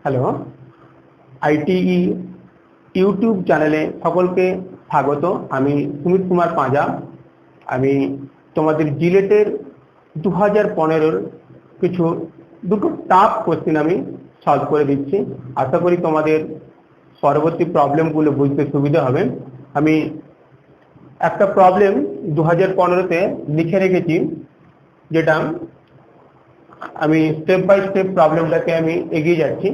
Hello, ITE YouTube চ্যানেলে সকলকে স্বাগত। আমি সুমিত কুমার পাঁজা। আমি তোমাদের জিলেটের 2015-র দুটো টাফ কোশ্চেন আমি সলভ করে দিচ্ছি। আশা করি তোমাদের পরবর্তী প্রবলেমগুলো বুঝতে সুবিধা হবে। আমি একটা প্রবলেম 2015-তে লিখে রেখেছি, যেটা আমি স্টেপ বাই স্টেপ প্রবলেমটাকে আমি এগিয়ে যাচ্ছি।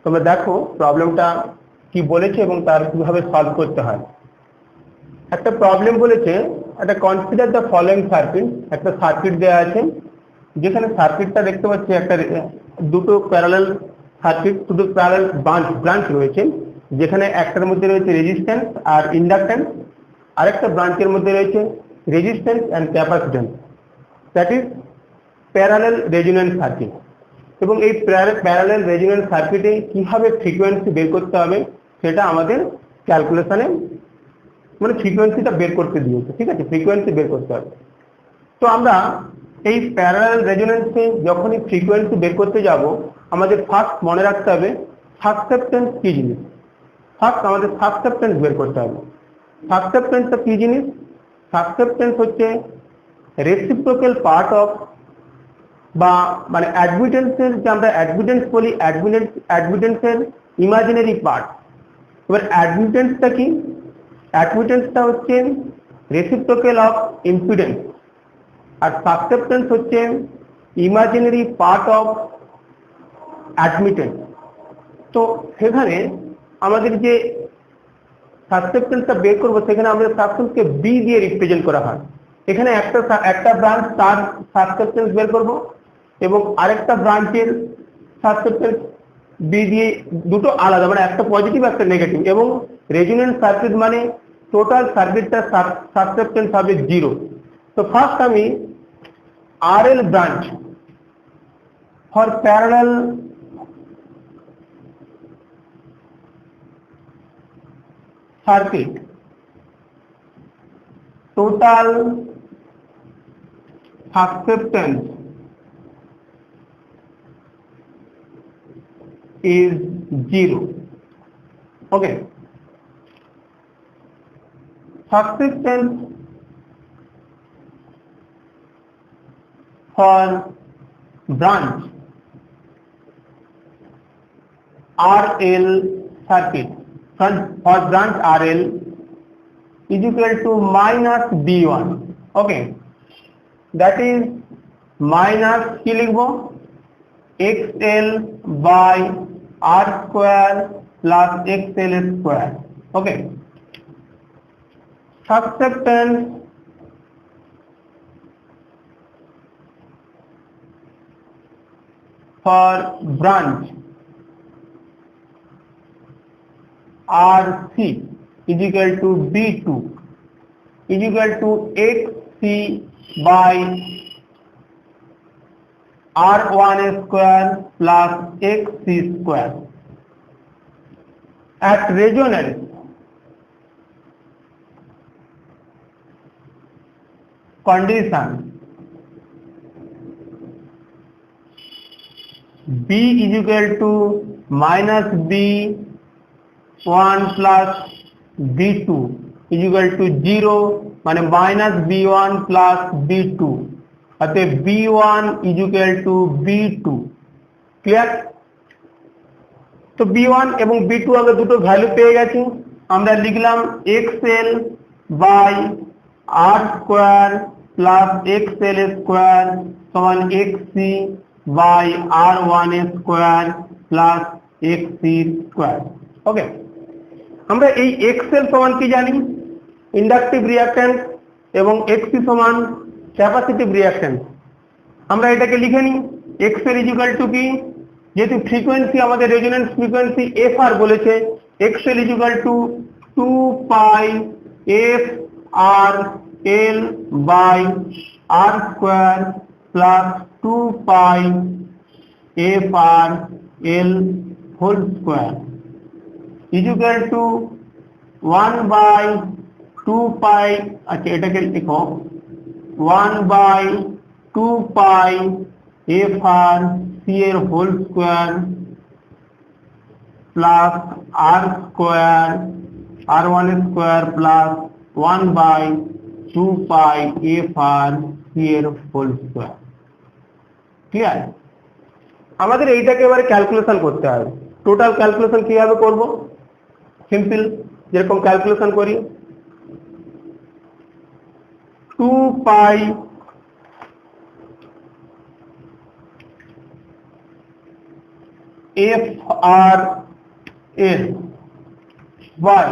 তোমরা দেখো প্রবলেমটা কি বলেছে এবং তার কিভাবে সলভ করতে হয়। একটা প্রবলেম বলেছে, একটা কনসিডার দ্য ফলোইং সার্কিট। একটা সার্কিট দেওয়া আছে, যেখানে সার্কিটটা দেখতে পাচ্ছি একটা দুটো প্যারালাল সার্কিট, দুটো প্যারালাল ব্রাঞ্চ রয়েছে, যেখানে একটার মধ্যে রয়েছে রেজিস্ট্যান্স আর ইন্ডাকট্যান্স, আরেকটা ব্রাঞ্চের মধ্যে রয়েছে resistance and capacitance, that is parallel resonance circuit. এবং এই প্যারালাল রেজোন্যান্স সার্কিটে কিভাবে ফ্রিকোয়েন্সি বের করতে হবে সেটা আমাদের ক্যালকুলেশনে, মানে ফ্রিকোয়েন্সিটা বের করতে দিয়েছে। ঠিক আছে, ফ্রিকোয়েন্সি বের করতে হবে। তো আমরা এই প্যারালাল রেজোন্যান্সে যখনই ফ্রিকোয়েন্সি বের করতে যাব, আমাদের ফার্স্ট মনে রাখতে হবে সাসেপ্টেন্স কি জিনিস। ফার্স্ট আমাদের সাসেপ্টেন্স বের করতে হবে। সাসেপ্টেন্সটা কি জিনিস? সাসেপ্টেন্স হচ্ছে রেসিপ্রোকাল পার্ট অফ, বা মানে অ্যাডমিটেন্সের, যে আমরা অ্যাডমিটেন্স বলি, অ্যাডমিটেন্সের ইমাজিনারি পার্ট। এবার অ্যাডমিটেন্সটা কি? অ্যাডমিটেন্সটা হচ্ছে রেসিপ্রোকাল অফ ইম্পিডেন্স, আর সাসেপ্টেন্স হচ্ছে ইমাজিনারি পার্ট অফ অ্যাডমিটেন্স। তো সেখানে আমাদের যে সাসেপ্টেন্সটা বের করবো, সেখানে আমাদের সাসেপ্টেন্সকে বি দিয়ে রিপ্রেজেন্ট করা হয়। এখানে একটা ব্রাঞ্চ তার সাসেপ্টেন্স বের করব এবং আরেকটা ব্রাঞ্চের সাসেপ্টেন্স বি দিয়ে, দুটো আলাদা, মানে একটা পজিটিভ একটা নেগেটিভ। এবং রেজোন্যান্স সার্কিট মানে টোটাল সার্কিটটা সাসেপ্টেন্স হবে 0। তো ফার্স্ট আমি RL branch for parallel circuit, total acceptance is 0. Okay, acceptance for branch RL circuit, for branch RL is equal to minus B1. Okay, that is minus কি লিখবো, XL by R square plus XL square. Okay, acceptance for branch RC is equal to B2 is equal to XC by R1 square plus XC square. At resonance, condition B is equal to minus B1 plus B2 is equal to 0, মানে minus B1 plus B2, অতএব B1 is equal to B2। Clear? তো B1 এবং B2 আমরা দুটো value পেয়ে গেছি। আমরা লিখলাম XL by R square plus XL square সমান XC by R1 square plus XC square। ওকে, আমরা এই XL সমান কি জানি? ইন্ডাকটিভ রিঅ্যাকট্যান্স, এবং XC সমান ক্যাপাসিটিভ রিঅ্যাকট্যান্স। আমরা এটাকে লিখে নিই। XL is equal to কি, যেহেতু ফ্রিকোয়েন্সি আমাদের রেজোন্যান্স ফ্রিকোয়েন্সি FR বলেছে, XL is equal to 2 pi FR L by R square plus 2 pi FR L whole square is equal to 1 by 2 pi, আচ্ছা এটাকে লিখো 1 by 2 pi FR C এর whole square plus আর square r1 square plus 1/2 pi F R C এর whole square. Clear? আমাদের এইটাকে এবারে calculation করতে হবে। টোটাল ক্যালকুলেশন কিভাবে করব? সিম্পল, যেরকম ক্যালকুলেশন করি 2 pi F R S by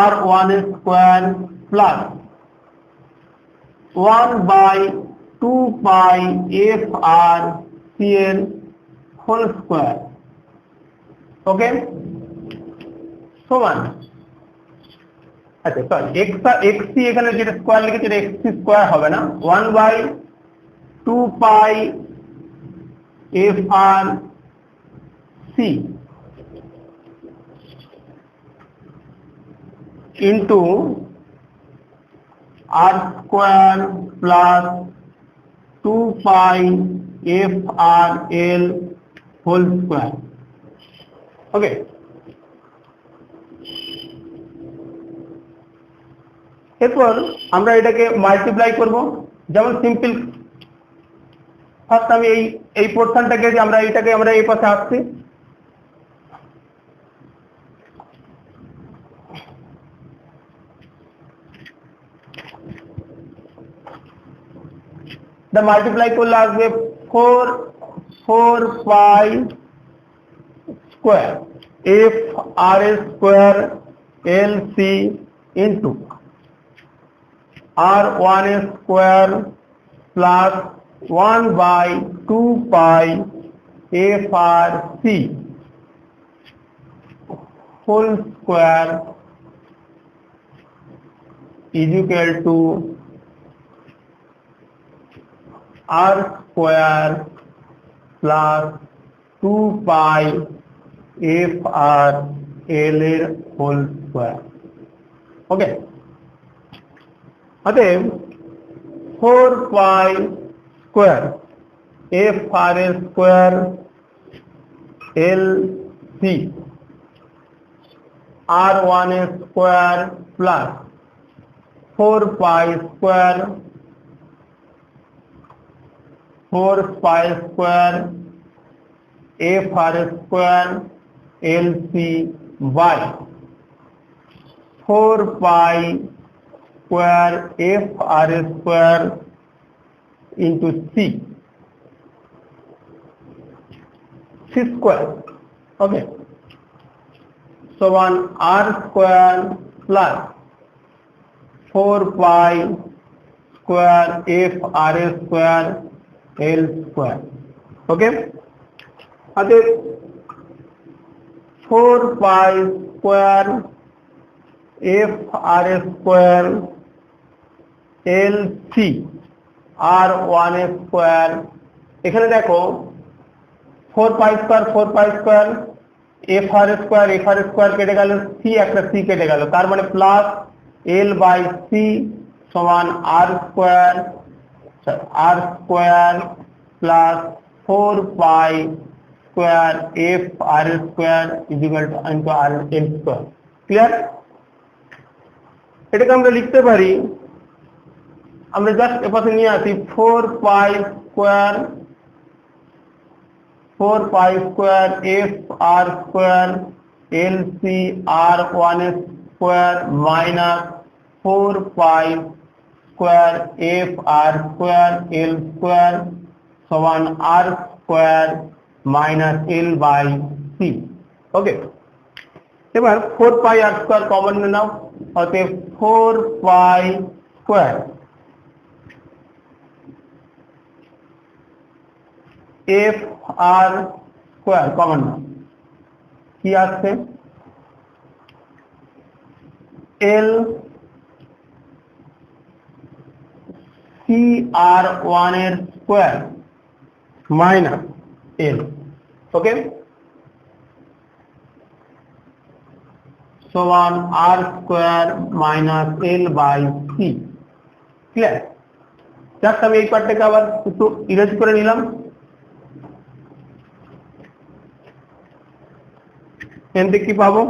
r1 square plus 1/2 pi F R C এর হোল স্কোয়ার। ওকে, সমান, আচ্ছা সরি এক্স সি এখানে যেটা স্কোয়ার লিখেছে এটা এক্স সি স্কোয়ার হবে না, 1/2 pi F R C into আর square plus 2 pi F R এল whole square. ওকে, এরপর আমরা এটাকে মাল্টিপ্লাই করব। যেমন সিম্পল, ফার্স্ট আমি এই পোর্শনটাকে আমরা এই পাশে আসছি, মাল্টিপ্লাই করলে আসবে 4 pi square F R square L C into r1 square plus 1/2 pi F R C whole square is equal to R square plus 2 pi F R L এর হোল স্কোয়ার। ওকে, অতএব 4 pi square F R square L C r1 square plus 4 pi square F R square L C by 4 pi square F R square into C square. Okay, সমান R square plus 4 pi square F R square L square. Okay, অতএব 4 pi square F R square L C r1 square, এখানে দেখো 4 pi square F R square কেটে গেল, C একটা C কেটে গেল, তার মানে প্লাস এল বাই সি সমান R square plus 4 pi square F R square is equal to into R L square. Clear? এটাকে আমরা লিখতে পারি, আমরা জাস্ট এপাশে নিয়ে আসি 4 pi square F R square L C r1 square minus 4 pi square F R square L square সমান R square minus L by C. Okay, এবার 4 পাই আর স্কোয়ার কমন নিয়ে নাও, অতএব 4 pi square F R square common নাও, কি আসছে এল C r1 এর square minus L. Okay, সমান R square minus L by C. Clear? Just আমি এই পার্টটাকে আবার একটু ইরেজ করে নিলাম। এখান থেকে কি পাবো,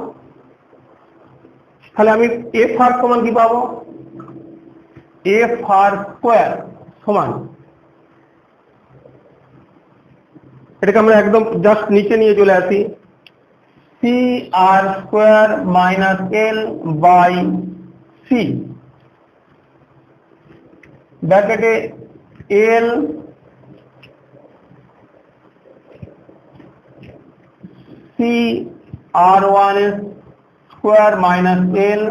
তাহলে আমি এফ আর সমান কি পাবো, এফ আর স্কোয়ার সমান, এটাকে আমরা একদম জাস্ট নিচে নিয়ে চলে আসি, C R square minus L by C ব্র্যাকেটে এল সি আর ওয়ান এর square minus L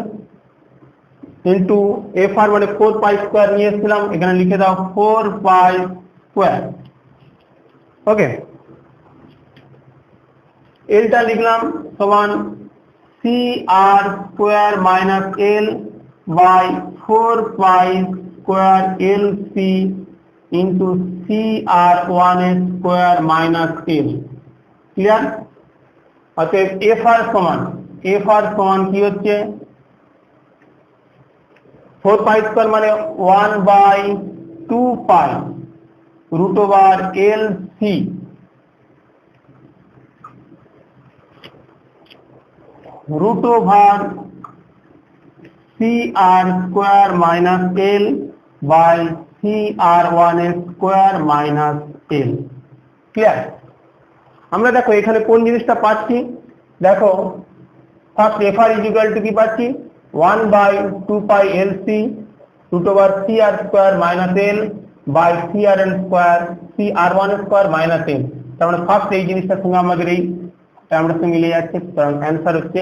into F R মানে 4 পাই স্কোয়ার নিয়ে এসেছিলাম, এখানে লিখে দাও 4 পাই স্কোয়ার। ওকে, এলটা লিখলাম সমান C R square minus L by 4 pi square L C into C R one এর স্কোয়ার মাইনাস এল। ক্লিয়ার? অতএব এফ আর সমান কি হচ্ছে, 4 পাই স্কোয়ার মানে 1 by 2 pi root over L C root over C R square minus L by C R one এর square minus L. Clear? আমরা দেখো এখানে কোন জিনিসটা পাচ্ছি, দেখো first F R equal two কি পাচ্ছি, 1 by 2 pi L C root over C R square minus L by C R N square C R one square minus L. তার মানে ফার্স্ট এই জিনিসটার সঙ্গে আমাদের এই টার্মটার সঙ্গে মিলে যাচ্ছে, কারণ অ্যান্সার হচ্ছে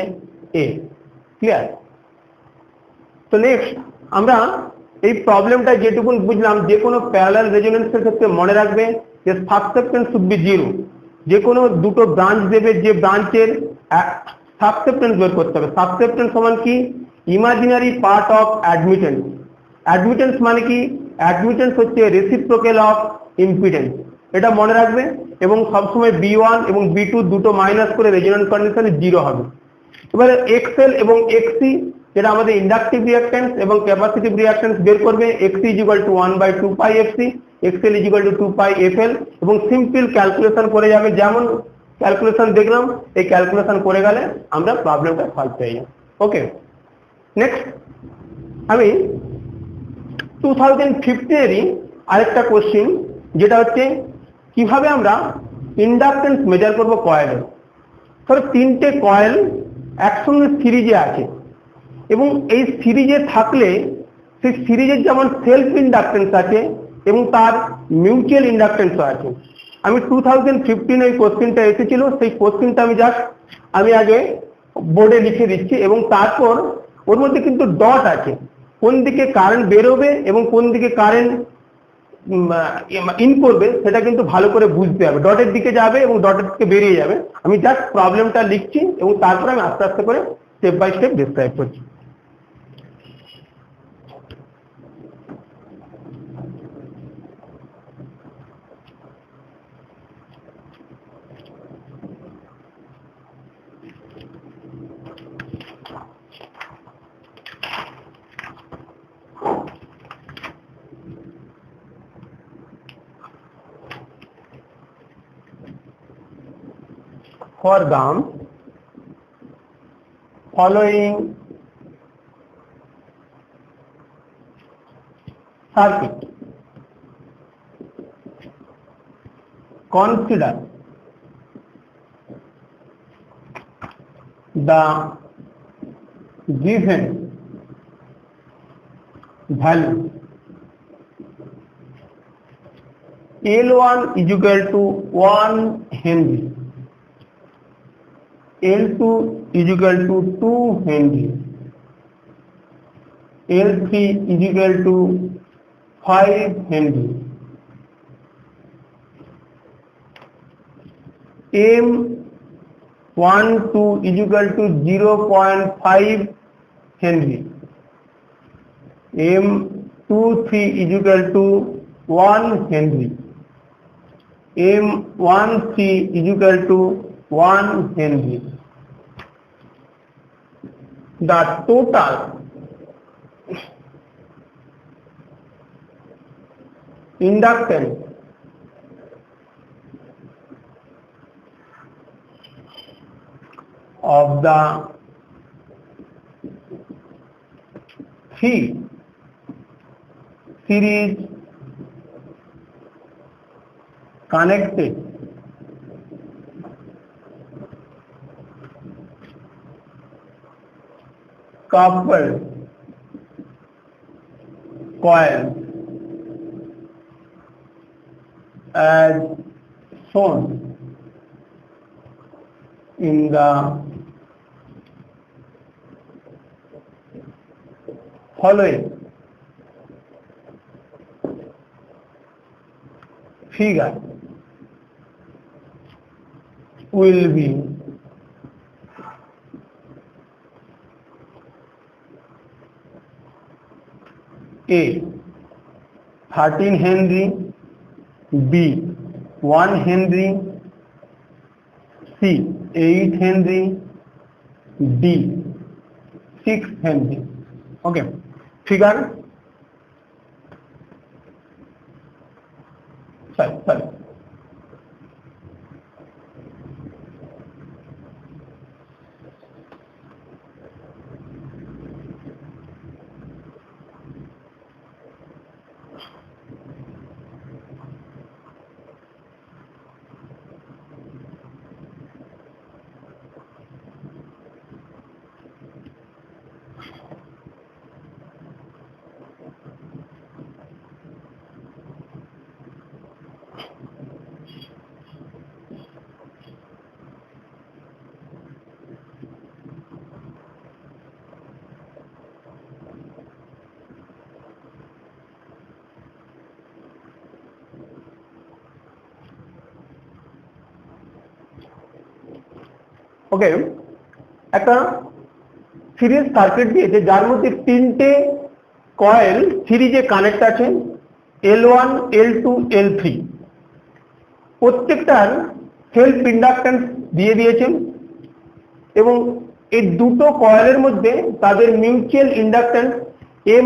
এ। ক্লিয়ার? তো নেক্সট আমরা এই প্রবলেমটা যেটুকুন বুঝলাম, যে কোনো প্যারালাল রেজোনেন্সের ক্ষেত্রে মনে রাখবে যে সাবসেপ্টেন্স শুড বি জিরো। যে কোনো দুটো ব্রাঞ্চ দেবে, যে ব্রাঞ্চের সাবসেপ্টেন্স বের করতে হবে। সাবসেপ্টেন্স সমান কি, imaginary part of admittance. Admittance মানে কি, অ্যাডমিটেন্স হচ্ছে রেসিপ্রোকেল অফ ইম্পিডেন্স, এটা মনে রাখবে। এবং সবসময় বি1 এবং বি2 দুটো মাইনাস করে রেজোন্যান্স কন্ডিশনে জিরো হবে। এবারে এক্সএল এবং এক্সসি যেটা আমাদের ইন্ডাকটিভ রিঅ্যাকট্যান্স এবং ক্যাপাসিটিভ রিঅ্যাকট্যান্স বের করবে, XC equal to 1 by 2 pi FC, XL equal to 2 pi FL, এবং সিম্পল ক্যালকুলেশন করে যাবে, যেমন ক্যালকুলেশন দেখলাম এই ক্যালকুলেশন করে গেলে আমরা প্রবলেমটা সলভ পেয়ে যাব। ওকে, নেক্সট আমি 2015-এরই আরেকটা কোশ্চিন, যেটা হচ্ছে কিভাবে আমরা ইন্ডাকটেন্স মেজার করব কয়েলের। ধরো 3টে কয়েল একসঙ্গে সিরিজে আছে, এবং এই সিরিজে থাকলে সেই সিরিজের যেমন সেলফ ইন্ডাকটেন্স আছে এবং তার মিউচুয়াল ইন্ডাকটেন্সও আছে। আমি 2015 এই কোশ্চিনটা এসেছিল, সেই কোশ্চিনটা আমি আগে বোর্ডে লিখে দিচ্ছি, এবং তারপর ওর মধ্যে কিন্তু ডট আছে, কোন দিকে কারেন্ট বেরোবে এবং কোন দিকে কারেন্ট ইন করবে সেটা কিন্তু ভালো করে বুঝতে হবে। ডটের দিকে যাবে এবং ডটের দিকে বেরিয়ে যাবে। আমি জাস্ট প্রবলেমটা লিখছি এবং তারপরে আমি আস্তে আস্তে করে স্টেপ বাই স্টেপ ডিসক্রাইব করছি। For the following circuit, consider the given value L1 is equal to 1 Henry, L2 is equal to 2 Henry, L3 is equal to 5 Henry, M12 is equal to 0.5 Henry, M23 is equal to 1 Henry, M13 is equal to 1 Henry. The total inductance of the three series connected coupled coils as shown in the following figure will be A 13 Henry, B 1 Henry, C 8 Henry, D 6 Henry. Okay, figure. Sorry. ওকে, একটা series circuit দিয়েছে যার মধ্যে তিনটে coil সিরিজে connect আছে, L1, L2, L3। প্রত্যেকটার self inductance দিয়ে দিয়েছেন এবং এই দুটো কয়েলের মধ্যে তাদের মিউচুয়াল ইন্ডাক্টেন্স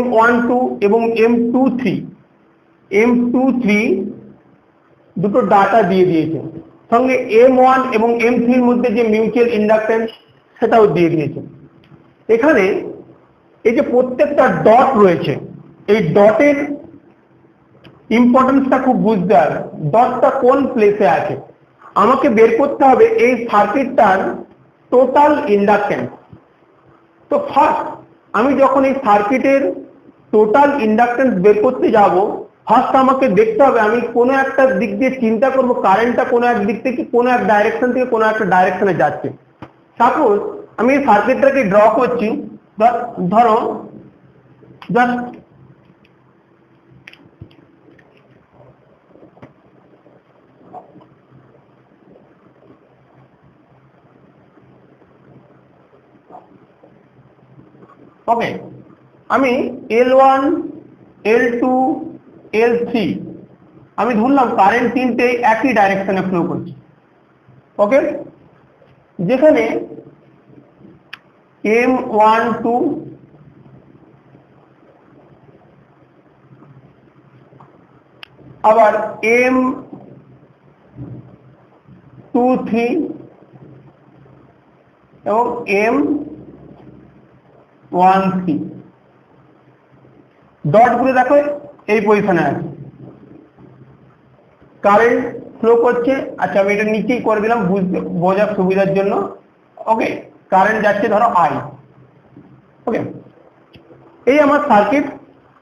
M12 এবং M23 দুটো ডাটা দিয়ে দিয়েছেন, সঙ্গে M1 এবং M3 এর মধ্যে যে মিউচুয়াল ইন্ডাক্টেন্স সেটাও দিয়ে দিয়েছেন। এখানে এই যে প্রত্যেকটা ডট রয়েছে, এই ডটের ইম্পর্টেন্সটা খুব বুঝতে হবে, ডটটা কোন প্লেসে আছে। আমাকে বের করতে হবে এই সার্কিটটার টোটাল ইন্ডাক্টেন্স। তো ফার্স্ট আমি যখন এই সার্কিটের টোটাল ইন্ডাক্টেন্স বের করতে যাব, ফার্স্ট আমাকে দেখতে হবে আমি কোনো একটা দিক দিয়ে চিন্তা করব কারেন্টটা কোনো এক দিক থেকে কোনো এক ডাইরেকশন থেকে কোনো একটা ডাইরেকশনে যাচ্ছে। সাপোজ আমি এই সার্কিটটাকে ড্র করছি, ধরো জাস্ট ওকে, আমি L1, L2, L3 আমি ধরলাম কারেন্ট তিনটে একই ডাইরেকশনে ফ্লো করছে। ওকে, যেখানে M12 আবার M23 এবং M13 ডট গুলো দেখো এই পজিশনে আছে, কারেন্ট ফ্লো করছে। আচ্ছা আমি এটা নিচেই করে দিলাম বোঝার সুবিধার জন্য। ওকে, কারেন্ট যাচ্ছে ধরো I। ওকে, এই আমার সার্কিট,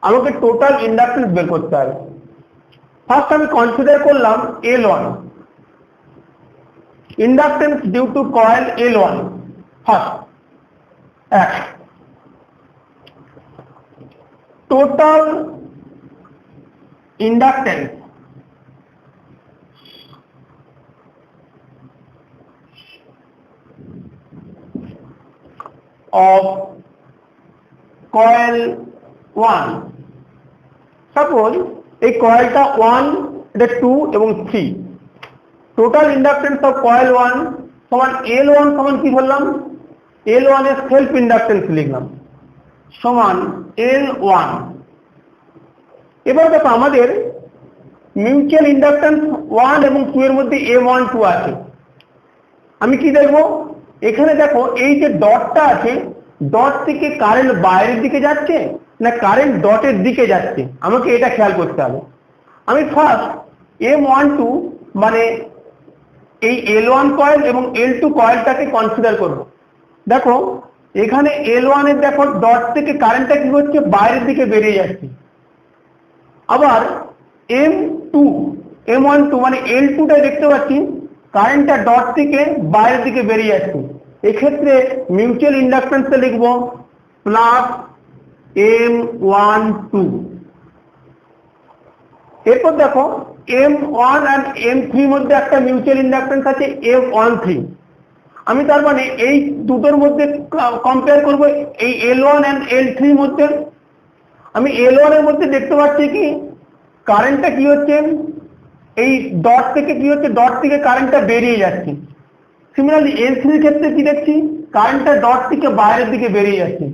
আমাকে টোটাল ইন্ডাক্টেন্স বের করতে হবে। ফার্স্ট আমি কনসিডার করলাম L1, inductance due to coil L1 first এক, total inductance of coil 1। Suppose এই কয়েলটা 1, এটা 2 এবং 3, টোটাল ইন্ডাক্টেন্স অফ কয়েল 1 সমান L1 সমান কি বললাম, L1 এর সেলফ ইন্ডাক্টেন্স লিখলাম সমান L1। এবার দেখো আমাদের মিউচুয়াল ইন্ডাক্টেন্স 1 এবং 2 এর মধ্যে M12 আছে। আমি কি দেখবো, এখানে দেখো এই যে ডটটা আছে, ডট থেকে কারেন্ট বাইরের দিকে যাচ্ছে না কারেন্ট ডটের দিকে যাচ্ছে, আমাকে এটা খেয়াল করতে হবে। আমি ফার্স্ট M12 মানে এই L1 কয়েল এবং L2 কয়েলটাকে কনসিডার করব। দেখো এখানে L1 এর দেখো ডট থেকে কারেন্টটা কি হচ্ছে, বাইরের দিকে বেরিয়ে যাচ্ছে। আবার M12 মানে L2টা দেখতে পাচ্ছি কারেন্টটা ডট থেকে বাইরের দিকে বেরিয়ে যাচ্ছে। এক্ষেত্রে মিউচুয়াল ইন্ডাকটেন্সে লিখব প্লাস M12। এরপর দেখো M1 আর M3 মধ্যে একটা মিউচুয়াল ইন্ডাকটেন্স আছে M13। আমি তার মানে এই দুটোর মধ্যে কম্পেয়ার করব এই L1 এন্ড L3 মধ্যে। আমি L1 এর মধ্যে দেখতে পাচ্ছি কি কারেন্টটা কি হচ্ছে, এই ডট থেকে কি হচ্ছে, ডট থেকে কারেন্টটা বেরিয়ে যাচ্ছে। সিমিলারলি L3 এর ক্ষেত্রে কি দেখছি, কারেন্টটা ডট থেকে বাইরের দিকে বেরিয়ে যাচ্ছে।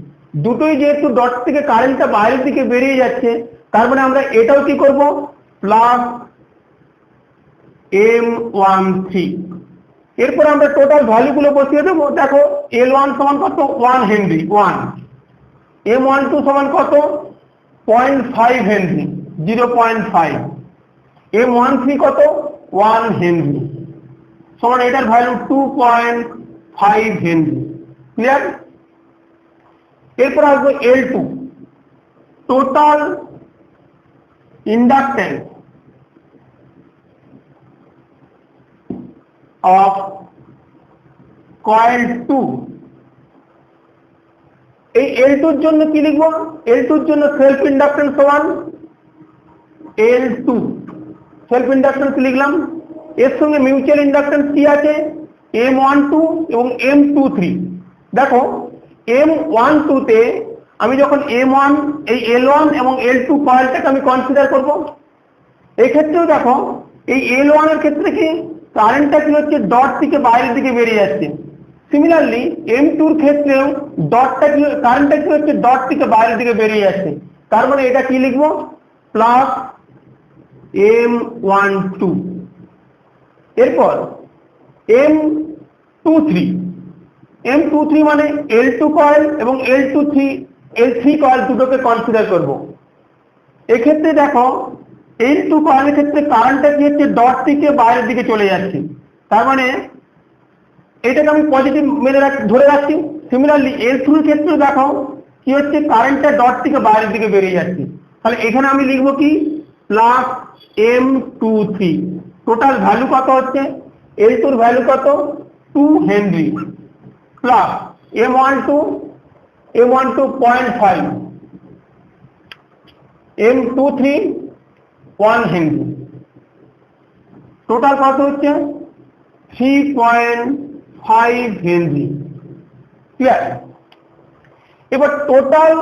দুটোই যেহেতু ডট থেকে কারেন্টটা বাইরের দিকে বেরিয়ে যাচ্ছে, তার মানে আমরা এটাও কি করব, প্লাস M13। এরপর আমরা টোটাল ভ্যালুগুলো বসিয়ে দেবো। দেখো L1 সমান কত, 1 হেনরি 1, M12 সমান কত 0.5 হেনরি 0.5, M13 কত 1 হেনরি সমান এটার ভ্যালু 2.5 হেনরি। ক্লিয়ার? এরপর আসবে L2, total inductance of coil 2। এই L2 এর জন্য কি লিখব, L2 এর জন্য সেলফ ইন্ডাকটেন্স সমান L2, সেলফ ইন্ডাকটেন্স লিখলাম। এর সঙ্গে মিউচুয়াল ইন্ডাকটেন্স কি আছে, M12 এবং M23। দেখো M12 তে আমি যখন M1 এই L1 এবং L2 কয়েলটাকে আমি কনসিডার করব, এই ক্ষেত্রেও দেখো এই L1 এর ক্ষেত্রে কি কারেন্টটা কি হচ্ছে, ডট থেকে বাইরের দিকে বেরিয়ে যাচ্ছে। সিমিলারলি M2 এর ক্ষেত্রেও ডটটা কি, কারেন্টটা কি হচ্ছে, ডট থেকে বাইরের দিকে বেরিয়ে যাচ্ছে। তার মানে এটা কি লিখবো, প্লাস M12। এরপর M23 মানে L2 কয়েল এবং L3 কয়েল দুটোকে কনসিডার করব। এক্ষেত্রে দেখো L2 কয়েলের ক্ষেত্রে কারেন্টটা কি হচ্ছে, ডট থেকে বাইরের দিকে চলে যাচ্ছে। তার মানে এটাকে আমি পজিটিভ ধরে রাখছি। সিমিলারলি L3 এর ক্ষেত্রে দেখো কি হচ্ছে, কারেন্টটা ডট থেকে বাইরের দিকে বেরিয়ে যাচ্ছে। তাহলে এখানে আমি লিখবো কি, প্লাস M23। টোটাল ভ্যালু কত হচ্ছে, L2 এর ভ্যালু কত 2 Henry, plus M12 0.5, M23 1 Henry, total কত হচ্ছে 3.5 হেনরি। ক্লিয়ার? এবার total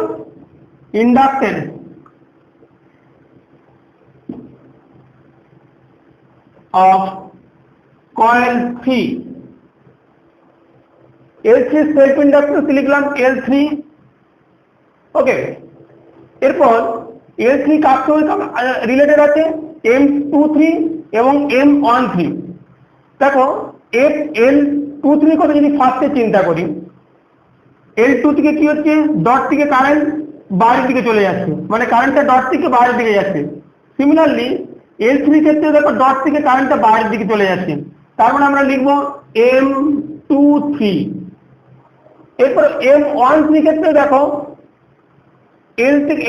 inductance of coil 3, L3 self inductance লিখলাম L3। ওকে, এরপর L3 কার সঙ্গে রিলেটেড আছে, M23 এবং M13। দেখো L23 কথা যদি ফার্স্টে চিন্তা করি, L2 থেকে কি হচ্ছে, ডট থেকে কারেন্ট বাইরের দিকে চলে যাচ্ছে, মানে কারেন্টটা ডট থেকে বাইরের দিকে যাচ্ছে। সিমিলারলি L3 ক্ষেত্রে দেখো ডট থেকে কারেন্টটা বাইরের দিকে চলে যাচ্ছে। তার মানে আমরা লিখবো M23। এরপর M13 ক্ষেত্রে দেখো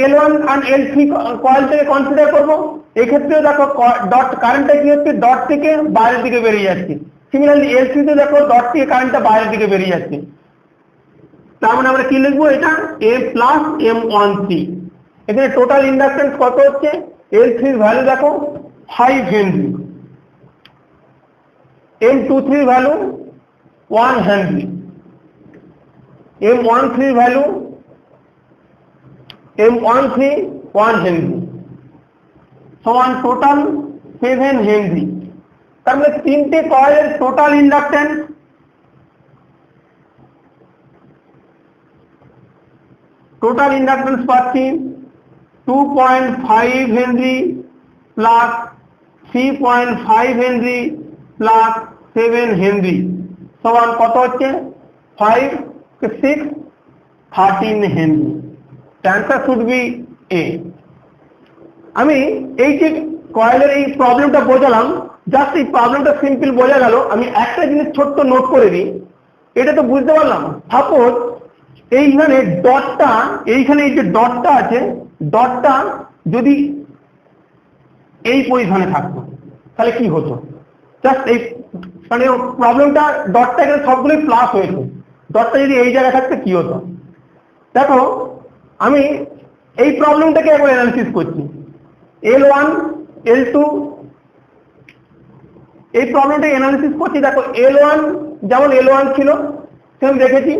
L1 আর L3 কয়েল থেকে কনসিডার করবো। এক্ষেত্রেও দেখো ডট কারেন্টটা কি হচ্ছে, ডট থেকে বাইরের দিকে বেরিয়ে যাচ্ছে। সিমিলারলি L3 তে দেখো ডট থেকে কারেন্টটা বাইরের দিকে বেরিয়ে যাচ্ছে। তার মানে আমরা কি লিখবো, এটা A প্লাস M13। এখানে টোটাল ইন্ডাকটেন্স কত হচ্ছে, L3 এর ভ্যালু দেখো 5 হেনরি, M23 এর ভ্যালু 1 হেনরি, M13 এর ভ্যালু 1 হেনরি সমান টোটাল 7 হেনরি। তার মানে তিনটে কয়েলের টোটাল ইন্ডাকটেন্স পাচ্ছি 2.5 Henry plus 3.5 Henry plus 7 Henry সমান কত হচ্ছে 5 6 13 Henry. The answer should be A. আমি এই যে কয়েলের এই প্রবলেমটা বোঝালাম, জাস্ট এই প্রবলেমটা সিম্পল বোঝা গেল। আমি একটা জিনিস ছোট্ট নোট করে দিই, এটা তো বুঝতে পারলাম। সাপোজ এইখানে ডটটা, এইখানে এই যে ডটটা আছে, ডটটা যদি এই পজিশনে থাকতো তাহলে কি হতো? জাস্ট এই মানে প্রবলেমটা, ডটটা এখানে সবগুলোই প্লাস হয়েছে, ডটটা যদি এই জায়গায় থাকতো কি হতো? দেখো আমি এই প্রবলেমটাকে একবার অ্যানালিসিস করছি। L1 L2 এই প্রবলেমটা অ্যানালিসিস করছি। দেখো L1 যেমন L1 ছিল সেম দেখেছি।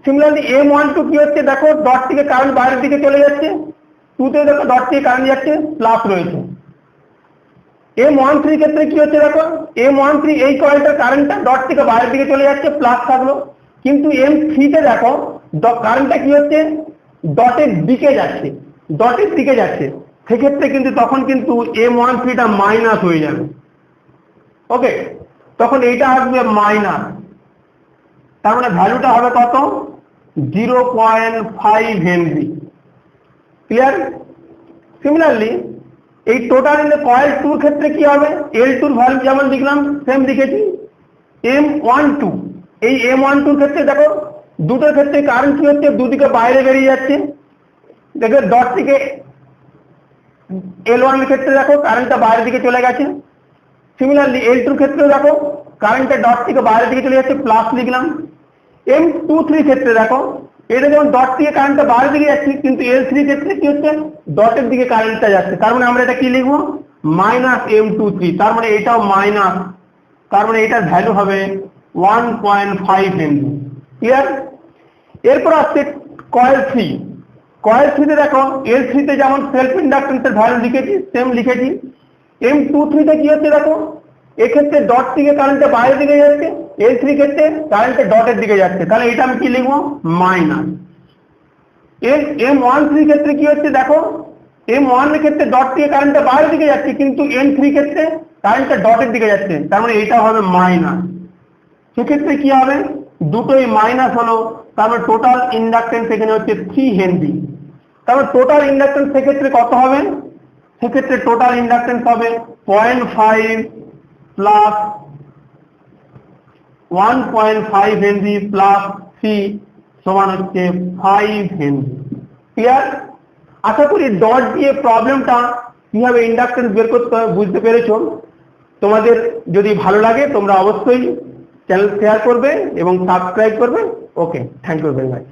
সিমিলারলি M12 কি হচ্ছে? দেখো ডট থেকে কারেন্ট বাইরের দিকে চলে যাচ্ছে, 2 তে দেখো ডট থেকে কারেন্ট যাচ্ছে, প্লাস রয়েছে। M13 ক্ষেত্রে কি হচ্ছে? দেখো M13 এই কয়েলটার কারেন্টটা ডট থেকে বাইরের দিকে চলে যাচ্ছে, প্লাস থাকলো। কিন্তু M3 তে দেখো কারেন্টটা কি হচ্ছে? ডটের দিকে যাচ্ছে, ডটের দিকে যাচ্ছে। সেক্ষেত্রে কিন্তু তখন কিন্তু M13টা মাইনাস হয়ে যাবে। ওকে, তখন এইটা আসবে মাইনাস, তার মানে ভ্যালুটা হবে কত? 0.5 হেনরি। ক্লিয়ার? সিমিলারলি এই টোটাল ইন দ্য কয়েল 2 ক্ষেত্রে কি হবে? L2 এর ভ্যালু যেমন লিখলাম সেম লিখেছি। M12 এই M12 ক্ষেত্রে দেখো দুটোর ক্ষেত্রে কারেন্ট কি হচ্ছে? দুদিকে বাইরে বেরিয়ে যাচ্ছে। দেখো ডট থেকে L1 এর ক্ষেত্রে দেখো কারেন্টটা বাইরের দিকে চলে গেছে। সিমিলারলি L2 এর ক্ষেত্রে দেখো কারেন্টটা ডট থেকে বাইরের দিকে চলে যাচ্ছে, প্লাস লিখলাম। M23 ক্ষেত্রে দেখো এটা যেমন ডট থেকে কারেন্টটা বাইরের দিকে যাচ্ছে, কিন্তু L3 ক্ষেত্রে কি হচ্ছে? ডটের দিকে কারেন্টটা যাচ্ছে। তার মানে আমরা এটা কি লিখবো? Minus M23। তার মানে এটাও মাইনাস, তার মানে এটার ভ্যালু হবে 1.5 হেনরি। ক্লিয়ার? এরপর আসছে কয়েল 3। কয়েল 3 তে দেখো L3 তে যেমন সেলফ ইন্ডাকটেন্সের ভ্যালু লিখেছি সেম লিখেছি। M23 তে কি হচ্ছে? দেখো এক্ষেত্রে ডট থেকে কারেন্টটা বাইরের দিকে যাচ্ছে, L3 ক্ষেত্রে কারেন্টটা ডটের দিকে যাচ্ছে। তাহলে এটা আমি কি লিখবো? মাইনাস। M13 ক্ষেত্রে কি হচ্ছে? দেখো M1 এর ক্ষেত্রে ডট থেকে কারেন্টটা বাইরের দিকে যাচ্ছে, কিন্তু M3 ক্ষেত্রে কারেন্টটা ডটের দিকে যাচ্ছে। তার মানে এটা হবে মাইনাস। সেক্ষেত্রে কি হবে? দুটোই মাইনাস হলো, তার মানে টোটাল ইন্ডাকটেন্স এখানে হচ্ছে 3 হেনরি। তাহলে টোটাল ইন্ডাকটেন্স সেক্ষেত্রে কত হবে? সেক্ষেত্রে টোটাল ইন্ডাকটেন্স হবে 0.5 প্লাস 1.5 হেনরি প্লাস 3 সমান হচ্ছে 5 হেনরি। ক্লিয়ার? আশা করি ডট দিয়ে প্রবলেমটা কিভাবে ইন্ডাকটেন্স বের করতে হবে বুঝতে পেরেছো। তোমাদের যদি ভালো লাগে তোমরা অবশ্যই চ্যানেল শেয়ার করবে এবং সাবস্ক্রাইব করবে। ওকে, থ্যাংক ইউ ভেরি মাচ।